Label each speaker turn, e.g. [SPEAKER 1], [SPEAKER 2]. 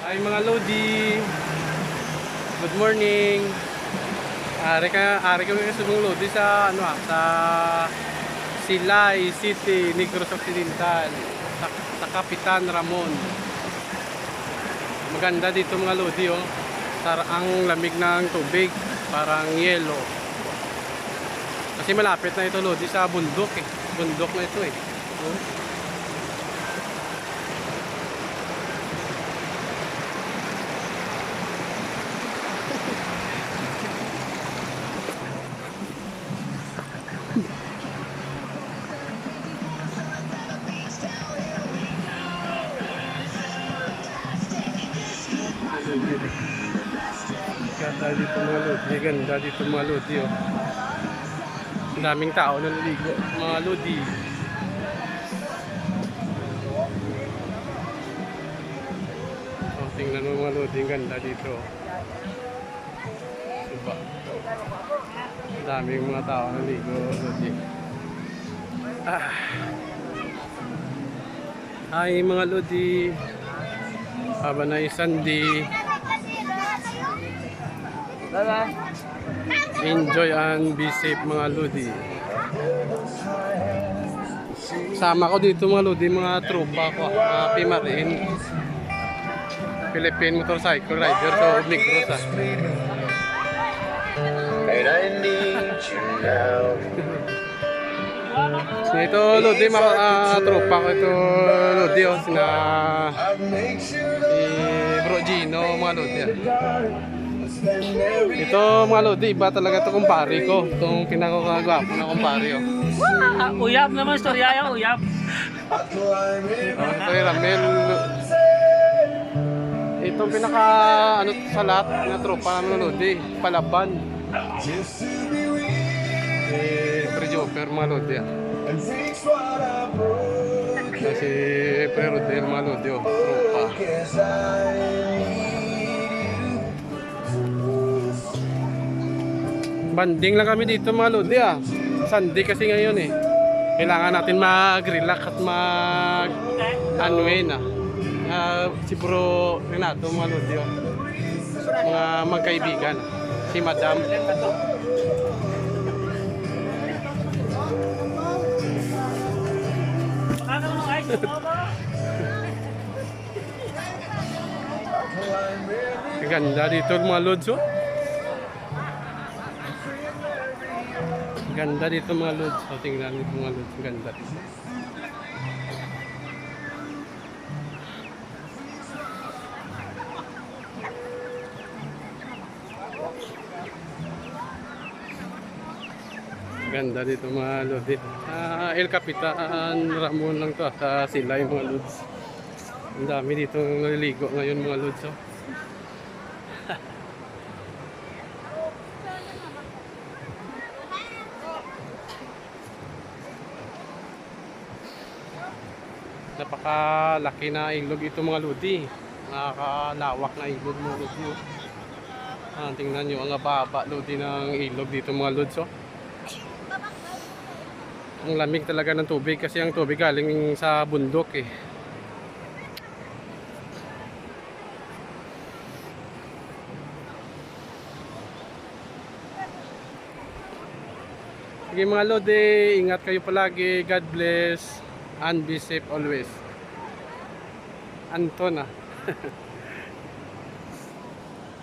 [SPEAKER 1] Ay mga Lodi, good morning. Ari kami kasunong Lodi sa sa Silay City, Negros Occidental, sa Kapitan Ramon. Maganda dito mga Lodi oh. Ang lamig ng tubig, parang yelo. Kasi malapit na ito Lodi sa bundok eh. Bundok na ito eh. Oh. Ganda dito mga Lodi, ganda dito mga Lodi oh. Ang daming tao na naligo mga Lodi. Oh, tingnan mo mga Lodi, ang ganda dito. Suba. Ang daming mga tao na naligo Lodi. Hi mga Lodi. Habanay Sunday. Enjoy and be safe mga Lodi. Sama ko dito mga Lodi, mga tropa ko, mga Pimarin, Philippine Motorcycle Rider sa Negros ah. Ito Lodi, mga tropa ko ito Lodi oh, sina Bro Gino mga Lodi ah. Ito mga Lodi, iba talaga ito kumpare ko. Itong pinakagwapo na kumpare oh.
[SPEAKER 2] Uyab naman, storya yan, uyab.
[SPEAKER 1] Ito yung Ramel. Itong pinaka sa lahat na tropa namin Lodi, Palaban. Pre-Joker mga Lodi ah. Kasi Pre-Rodel mga Lodi oh, tropa. Banding lang kami dito mga Lodi ah. Sunday kasi ngayon eh. Kailangan natin mag-relax at mag-unwind ah. Si Bro Renato mga Lodi oh. Mga magkaibigan. Si Madam. Ganda dito mga Lods oh. Ganda dito mga Lods. So, tingnan dito mga Lods. Ganda dito. Ganda dito mga Lods. El Capitan Ramon lang to sa Silay mga Lods. Ang dami dito naliligo ngayon mga Lods oh. Napakalaki na ilog ito mga Lodi. Nakakalawak na ilog mga Lodi. Tingnan nyo ang baba Lodi ng ilog dito mga Lods. Ang lamig talaga ng tubig kasi ang tubig galing sa bundok eh. Sige mga Lodi, ingat kayo palagi. God bless and be safe always. Anton ah.